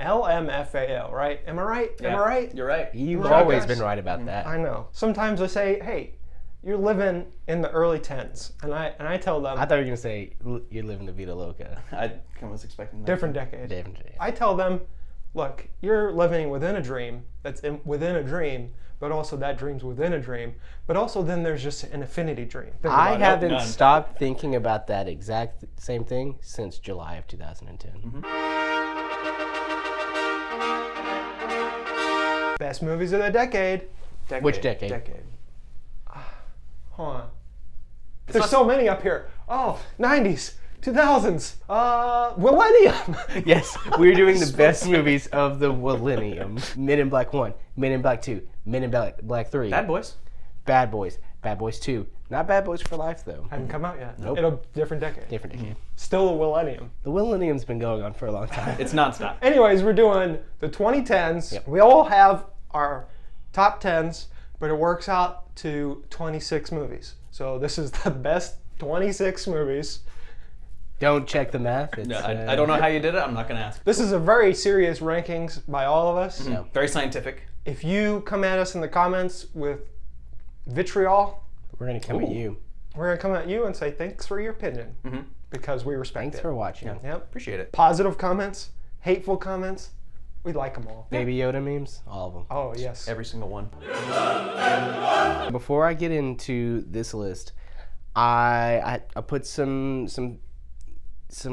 LMFAO, right? Am I right? Yeah, Am I right? You're right. You've Right, always guys? been right about that. I know. Sometimes I say, hey, you're living in the early 10s. And I tell them, I thought you were going to say you're living the Vida Loca. I was expecting that. different decade. Different. I tell them, look, you're living within a dream within a dream, but also that dream's within a dream. But also then there's just an infinity dream. Think I about it. haven't None. stopped thinking about that exact same thing since July of 2010. Best movies of the decade. Which decade? Decade. Hold on. There's so many up here. Oh, 90s, 2000s, millennium. Yes, we're doing the best movies of the millennium. Men in Black 1, Men in Black 2, Men in Black 3. Bad Boys. Bad Boys, Bad Boys 2. Not Bad Boys for Life, though. Haven't come out yet. Nope. It'll different decade. Different decade. Still a millennium. The millennium's been going on for a long time. It's nonstop. Anyways, we're doing the 2010s. Yep. We all have our top 10s, but it works out to 26 movies. So this is the best 26 movies. Don't check the math. It's, No, I don't know how you did it. I'm not going to ask. This is a very serious rankings by all of us. Yeah. Very scientific. If you come at us in the comments with vitriol, We're going to come at you. we're going to come at you and say thanks for your opinion because we respect Thanks it. for watching. Yep. Appreciate it. Positive comments, hateful comments, we like them all. Baby Yoda memes, all of them. Oh, yes. Every single one. Before I get into this list, I put some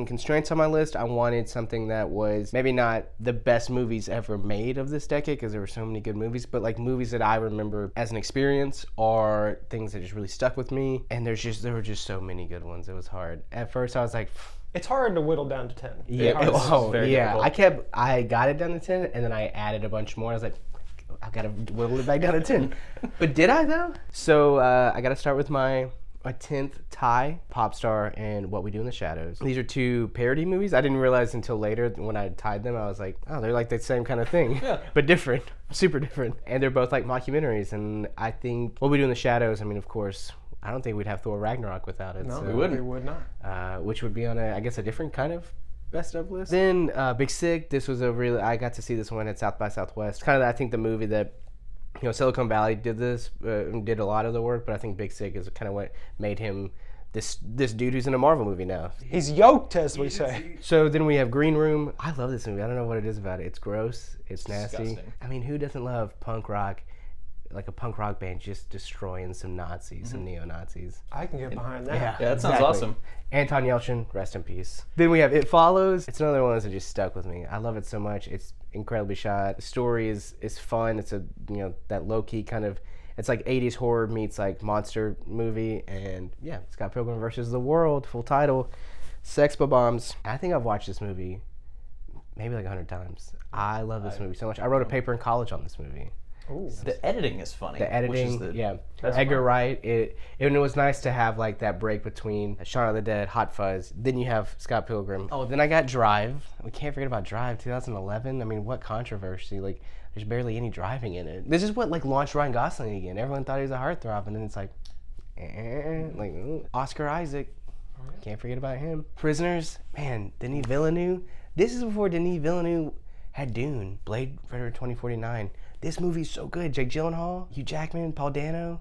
constraints on my list. I wanted something that was maybe not the best movies ever made of this decade because there were so many good movies, but like movies that I remember as an experience or things that just really stuck with me. And there were just so many good ones. It was hard. At first, I was like, It's hard to whittle down to 10. Very difficult. I got it down to 10, and then I added a bunch more. I was like, I gotta whittle it back down to 10. But did I though? So I gotta start with my 10th tie, Popstar and What We Do in the Shadows. These are two parody movies. I didn't realize until later when I tied them, I was like, oh, they're like the same kind of thing, but different, super different. And they're both like mockumentaries. And I think What We Do in the Shadows, I mean, of course, I don't think we'd have Thor Ragnarok without it. No, so, we would not. which would be on a different kind of best of list. Then Big Sick. This was I got to see this one at South by Southwest. Kind of, I think, the movie that, Silicon Valley did did a lot of the work, but I think Big Sick is kind of what made him this dude who's in a Marvel movie now. He's yoked, as we say. So then we have Green Room. I love this movie. I don't know what it is about it. It's gross. It's nasty. Disgusting. I mean, who doesn't love punk rock? Like a punk rock band just destroying some Nazis, some neo-Nazis. I can get behind that. Yeah, that sounds awesome. Anton Yelchin, rest in peace. Then we have It Follows. It's another one that just stuck with me. I love it so much. It's incredibly shot. The story is fun. It's a that low-key kind of, it's like 80s horror meets like monster movie. And yeah, Scott Pilgrim versus the World, full title, Sex Bombs. I think I've watched this movie maybe like 100 times. I love this movie so much. I wrote a paper in college on this movie. Ooh. The editing is funny. The editing, that's Edgar fun. Wright. It was nice to have like that break between Shaun of the Dead, Hot Fuzz. Then you have Scott Pilgrim. Oh, then I got Drive. We can't forget about Drive, 2011. I mean, what controversy? Like, there's barely any driving in it. This is what like launched Ryan Gosling again. Everyone thought he was a heartthrob, and then it's like, Oscar Isaac. Can't forget about him. Prisoners, man. Denis Villeneuve. This is before Denis Villeneuve had Dune, Blade Runner 2049. This movie's so good. Jake Gyllenhaal, Hugh Jackman, Paul Dano,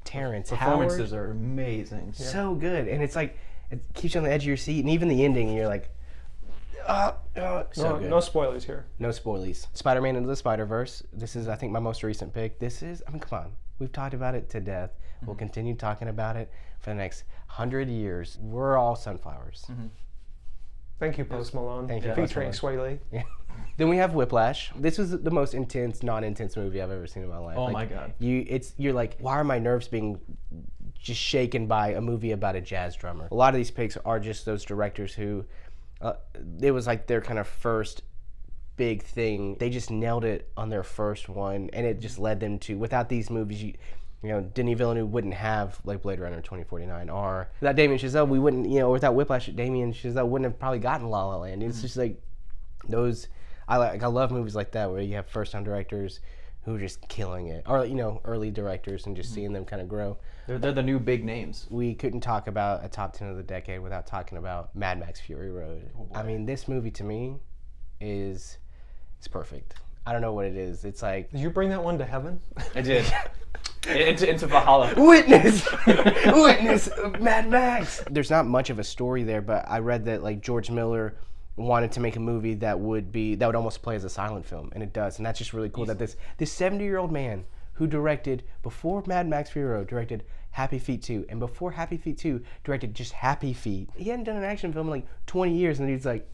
Terrence Performances Howard. are amazing. So good. And it's like, it keeps you on the edge of your seat. And even the ending, you're like, so good. No spoilers here. No spoilies. Spider-Man Into the Spider-Verse. This is, I think, my most recent pick. This is, I mean, come on. We've talked about it to death. We'll continue talking about it for the next 100 years. We're all sunflowers. Thank you, Post Malone. Thank you, Featuring Post Sway Lee. Yeah. Then we have Whiplash. This was the most intense, non-intense movie I've ever seen in my life. Oh my God. You're like, why are my nerves being just shaken by a movie about a jazz drummer? A lot of these picks are just those directors who, it was like their kind of first big thing. They just nailed it on their first one, and it just led them to, without these movies, Denis Villeneuve wouldn't have like Blade Runner 2049, or without Damien Chazelle, we wouldn't, without Whiplash, Damien Chazelle wouldn't have probably gotten La La Land. It's just like those, I love movies like that where you have first-time directors who are just killing it, or early directors and just seeing them kind of grow. They're the new big names. We couldn't talk about a top 10 of the decade without talking about Mad Max Fury Road. I mean, this movie to me is It's perfect. I don't know what it is. It's like Did you bring that one to heaven? I did. Into Valhalla. witness, witness, Mad Max. There's not much of a story there, but I read that like George Miller wanted to make a movie that would almost play as a silent film, and it does, and that's just really cool. That this 70-year-old man who directed before Mad Max Fury Road directed Happy Feet 2, and before Happy Feet 2 directed just Happy Feet. He hadn't done an action film in like 20 years, and he's like,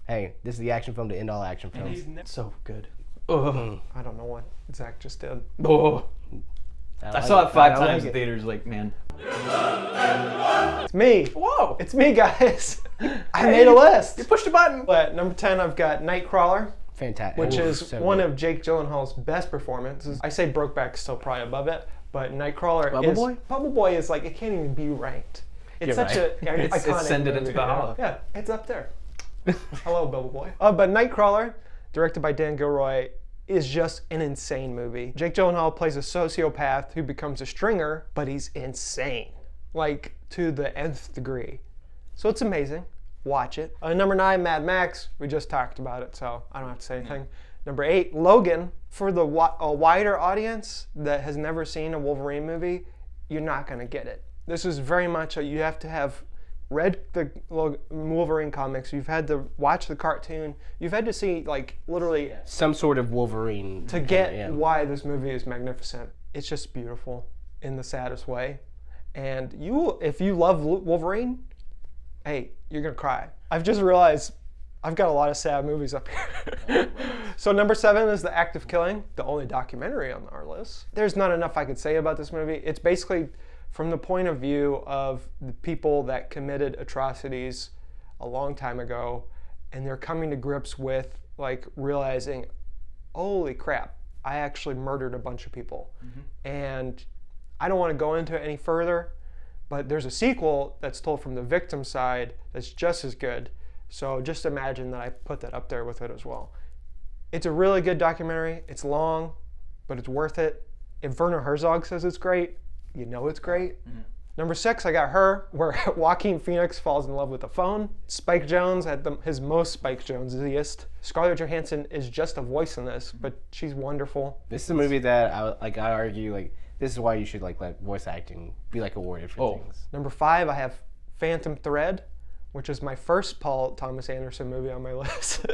"Hey, this is the action film to end all action films." So good. I don't know what Zach just did. Oh. I saw it 5 times in theaters. Like, man. It's me. Whoa. It's me, guys. I made a list. You pushed a button. But number 10, I've got Nightcrawler, Fantastic. which is so one good. of Jake Gyllenhaal's best performances. I say Brokeback's still probably above it, but Nightcrawler Bubble is... Boy? Bubble Boy is like, it can't even be ranked. It's You're such right. a It's iconic ascended movie. into Valhalla. Yeah, it's up there. Hello, Bubble Boy. But Nightcrawler, directed by Dan Gilroy, is just an insane movie. Jake Gyllenhaal plays a sociopath who becomes a stringer, but he's insane, like to the nth degree. So it's amazing. Watch it. Number 9, Mad Max. We just talked about it, so I don't have to say anything. Number 8, Logan. For the a wider audience that has never seen a Wolverine movie, you're not gonna get it. This is very much you have to have read the Wolverine comics, you've had to watch the cartoon, you've had to see like literally some sort of Wolverine to get why this movie is magnificent. It's just beautiful in the saddest way. And if you love Wolverine, hey, you're gonna cry. I've just realized I've got a lot of sad movies up here. So number 7 is The Act of Killing, the only documentary on our list. There's not enough I could say about this movie. It's basically from the point of view of the people that committed atrocities a long time ago, and they're coming to grips with like realizing, holy crap, I actually murdered a bunch of people. And I don't want to go into it any further, but there's a sequel that's told from the victim side that's just as good. So just imagine that I put that up there with it as well. It's a really good documentary. It's long, but it's worth it. If Werner Herzog says it's great, you know it's great. Number 6, I got Her, where Joaquin Phoenix falls in love with a phone. Spike Jonze at his most Spike Jonze-iest. Scarlett Johansson is just a voice in this, but she's wonderful. This is a movie that I argue like this is why you should like let voice acting be like awarded for things. Number 5, I have Phantom Thread, which is my first Paul Thomas Anderson movie on my list.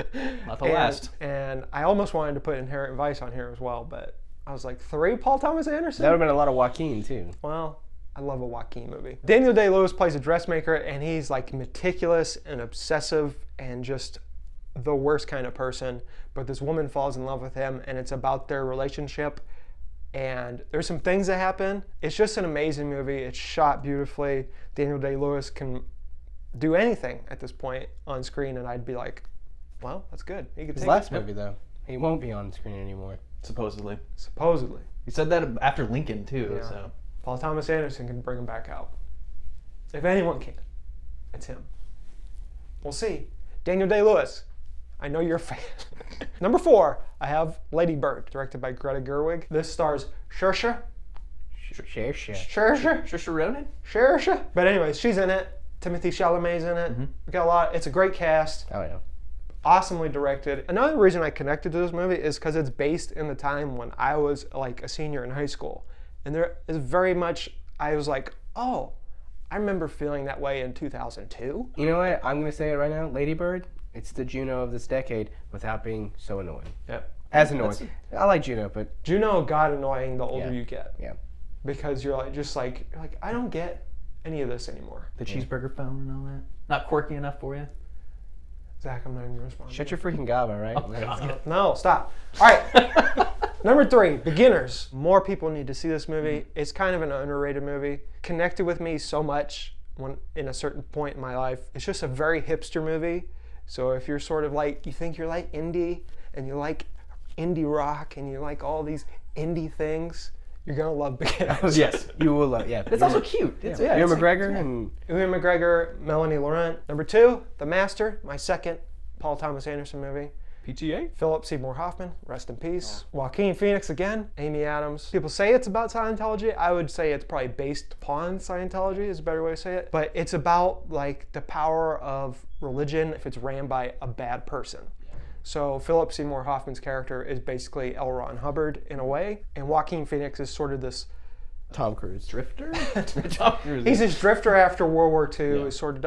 Not the last. And I almost wanted to put Inherent Vice on here as well, but I was like, 3 Paul Thomas Anderson? That would have been a lot of Joaquin too. Well, I love a Joaquin movie. Daniel Day-Lewis plays a dressmaker, and he's like meticulous and obsessive and just the worst kind of person. But this woman falls in love with him, and it's about their relationship. And there's some things that happen. It's just an amazing movie. It's shot beautifully. Daniel Day-Lewis can do anything at this point on screen, and I'd be like, well, that's good. He could His take last it. movie though, he won't be on screen anymore. Supposedly. Supposedly. He said that after Lincoln too. Yeah. So Paul Thomas Anderson can bring him back out. If anyone can, it's him. We'll see. Daniel Day-Lewis, I know you're a fan. Number 4, I have Lady Bird, directed by Greta Gerwig. This stars Saoirse. Saoirse Ronan? Saoirse. But anyways, she's in it. Timothy Chalamet's in it. We got a lot. It's a great cast. Oh yeah. Awesomely directed. Another reason I connected to this movie is because it's based in the time when I was like a senior in high school. And there is very much, I was like, oh, I remember feeling that way in 2002. You know what? I'm gonna say it right now. Lady Bird. It's the Juno of this decade without being so annoying. Yep. As annoying. I like Juno, but Juno got annoying the older you get. Yeah. Because you're like, I don't get any of this anymore. The cheeseburger phone and all that? Not quirky enough for you? Zach, I'm not even responding. shut your freaking gob, all right? No, stop. All right. Number 3, Beginners. More people need to see this movie. It's kind of an underrated movie. Connected with me so much when in a certain point in my life. It's just a very hipster movie. So if you're sort of like, you think you're like indie and you like indie rock and you like all these indie things, you're gonna love Beginners. Yes. You will love. Yeah. It's also cute. It's, Ewan it's McGregor and Ewan McGregor, Melanie Laurent. Number 2, The Master, my second Paul Thomas Anderson movie. PTA? Philip Seymour Hoffman, rest in peace. Joaquin Phoenix again, Amy Adams. People say it's about Scientology. I would say it's probably based upon Scientology is a better way to say it. But it's about like the power of religion if it's ran by a bad person. So Philip Seymour Hoffman's character is basically L. Ron Hubbard in a way, and Joaquin Phoenix is sort of this Tom Cruise. Drifter? Tom Cruise. He's this drifter after World War II. Yeah. Sort of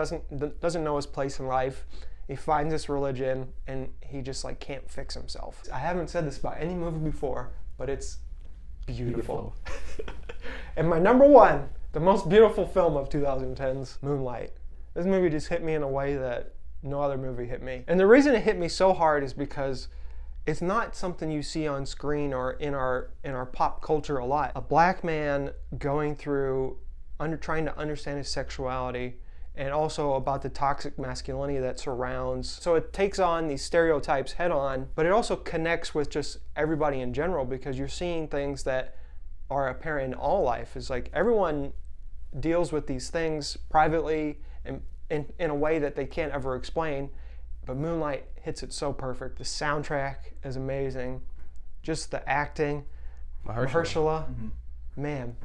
doesn't know his place in life. He finds this religion, and he just like can't fix himself. I haven't said this about any movie before, but it's beautiful. And my number one, the most beautiful film of 2010's Moonlight. This movie just hit me in a way that no other movie hit me. And the reason it hit me so hard is because it's not something you see on screen or in our pop culture a lot. A black man going through trying to understand his sexuality, and also about the toxic masculinity that surrounds. So it takes on these stereotypes head on, but it also connects with just everybody in general, because you're seeing things that are apparent in all life. It's like everyone deals with these things privately and in a way that they can't ever explain, but Moonlight hits it so perfect. The soundtrack is amazing. Just the acting. Mahershala. Man,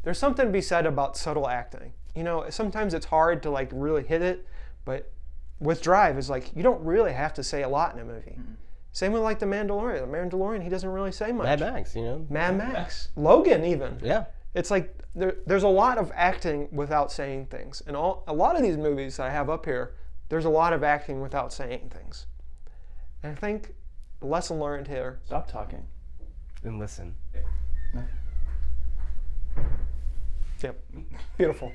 there's something to be said about subtle acting. You know, sometimes it's hard to like really hit it, but with Drive, it's like you don't really have to say a lot in a movie. Same with like The Mandalorian. The Mandalorian, he doesn't really say much. Mad Max, you know? Mad Max. Logan even. Yeah. It's like there's a lot of acting without saying things. And a lot of these movies that I have up here, there's a lot of acting without saying things. And I think the lesson learned here. Stop talking. And listen. Yep. Beautiful.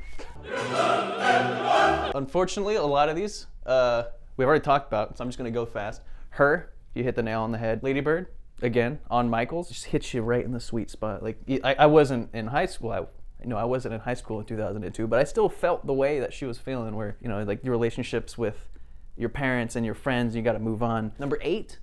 Unfortunately, a lot of these we've already talked about, so I'm just going to go fast. Her, you hit the nail on the head. Lady Bird, again, on Michaels, just hits you right in the sweet spot. Like I wasn't in high school. I wasn't in high school in 2002, but I still felt the way that she was feeling, where, you know, like your relationships with your parents and your friends, you got to move on. Number 8,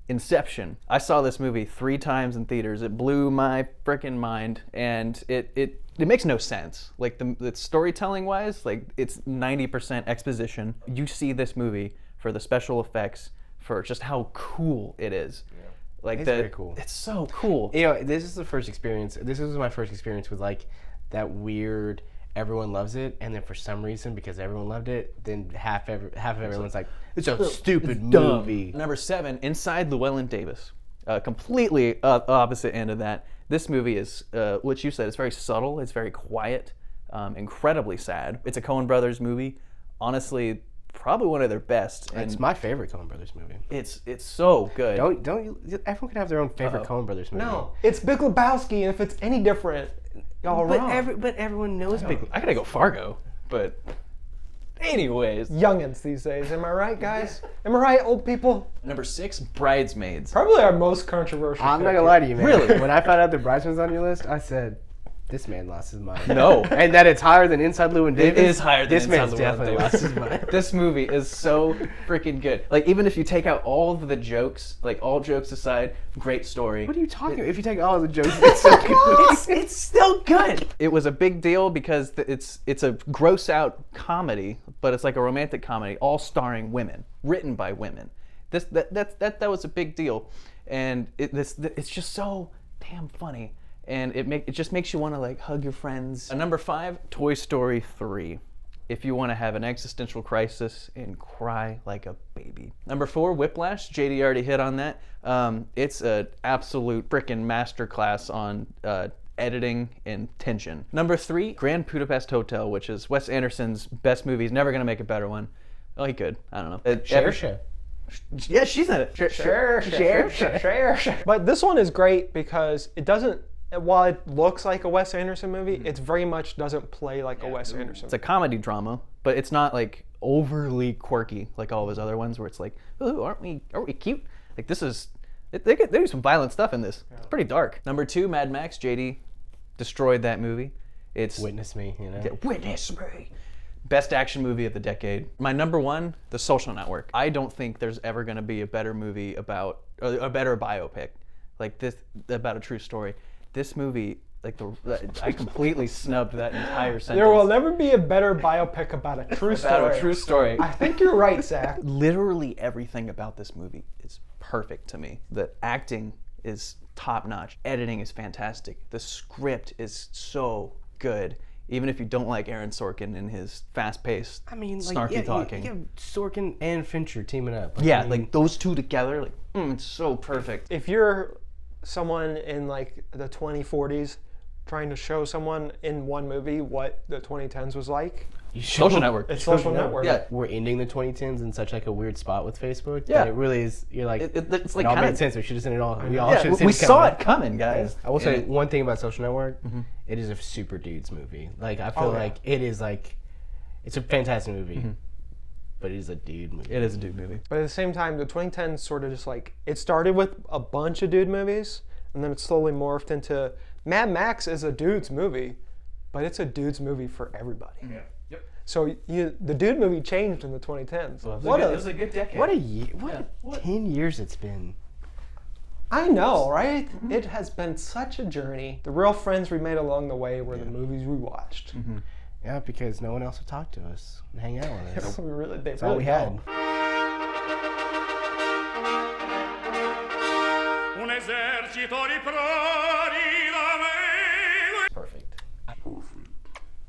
Inception. I saw this movie 3 times in theaters. It blew my freaking mind, and it makes no sense. Like the storytelling wise, like it's 90% exposition. You see this movie for the special effects, for just how cool it is. Yeah. Like it's very cool. It's so cool. You know, this is the first experience. This was my first experience with like that weird. Everyone loves it, and then for some reason, because everyone loved it, then half of everyone's like, it's a stupid movie. Number 7, Inside Llewellyn Davis. Completely opposite end of that. This movie is, what you said, it's very subtle, it's very quiet, incredibly sad. It's a Coen Brothers movie. Honestly, probably one of their best. It's my favorite Coen Brothers movie. It's so good. Don't you? Everyone can have their own favorite Coen Brothers movie. No, it's Big Lebowski, and if it's any different, y'all wrong. But everyone knows Big. I gotta go Fargo, but anyways. Youngins these days, am I right, guys? Am I right, old people? Number 6, Bridesmaids. Probably our most controversial. I'm not gonna lie to you, man. Really? When I found out the Bridesmaids on your list, I said, this man lost his mind. No. And that it's higher than Inside Llewyn Davis? It is higher than Inside Llewyn Davis. This man's definitely lost his mind. This movie is so freaking good. Like, even if you take out all of the jokes, like all jokes aside, great story. What are you talking about? If you take all of the jokes, it's so good. It's still good. It was a big deal because it's a gross out comedy, but it's like a romantic comedy, all starring women, written by women. That was a big deal, and it's just so damn funny. And it just makes you want to like hug your friends. Number 5, Toy Story 3. If you want to have an existential crisis and cry like a baby. Number 4, Whiplash. JD already hit on that. It's an absolute frickin' masterclass on editing and tension. Number 3, Grand Budapest Hotel, which is Wes Anderson's best movie. He's never gonna make a better one. Oh, he could. I don't know. Sure. Yeah, she's in it. Sure. But this one is great because it doesn't. While it looks like a Wes Anderson movie, it very much doesn't play like a Wes Anderson movie. It's a comedy drama, but it's not like overly quirky like all of his other ones where it's like, ooh, aren't we cute? Like this is, they do some violent stuff in this. It's pretty dark. Number 2, Mad Max. JD destroyed that movie. It's Witness Me, you know? Witness Me. Best action movie of the decade. My number 1, The Social Network. I don't think there's ever going to be a better movie about, or a better biopic like this, about a true story. This movie, like I completely snubbed that entire sentence. There will never be a better biopic about a true story. About a true story. I think you're right, Zach. Literally everything about this movie is perfect to me. The acting is top notch. Editing is fantastic. The script is so good. even if you don't like Aaron Sorkin and his fast-paced, snarky talking. You have Sorkin and Fincher teaming up. Like those two together, like it's so perfect. If you're someone in like the 2040s trying to show someone in one movie what the 2010s was like, Social Network. it's Social Network. Yeah. We're ending the 2010s in such like a weird spot with Facebook. Yeah. That it really is. You're like, It's like it all kind made of, sense. We should have seen it all. We all should have seen we it saw coming. it coming, guys. I will say And one thing about Social Network. It is a super dudes movie. Like I feel like it is like, it's a fantastic movie, but it is a dude movie. it is a dude movie. But at the same time, the 2010s sort of just like, it started with a bunch of dude movies, and then it slowly morphed into Mad Max is a dude's movie, but it's a dude's movie for everybody. Yeah. Yep. So the dude movie changed in the 2010s. It was a good decade. What a year! What 10 years it's been. I know, right? It has been such a journey. The real friends we made along the way were the movies we watched. Yeah, because no one else would talk to us and hang out with us. That's all we had. Un esercito di prole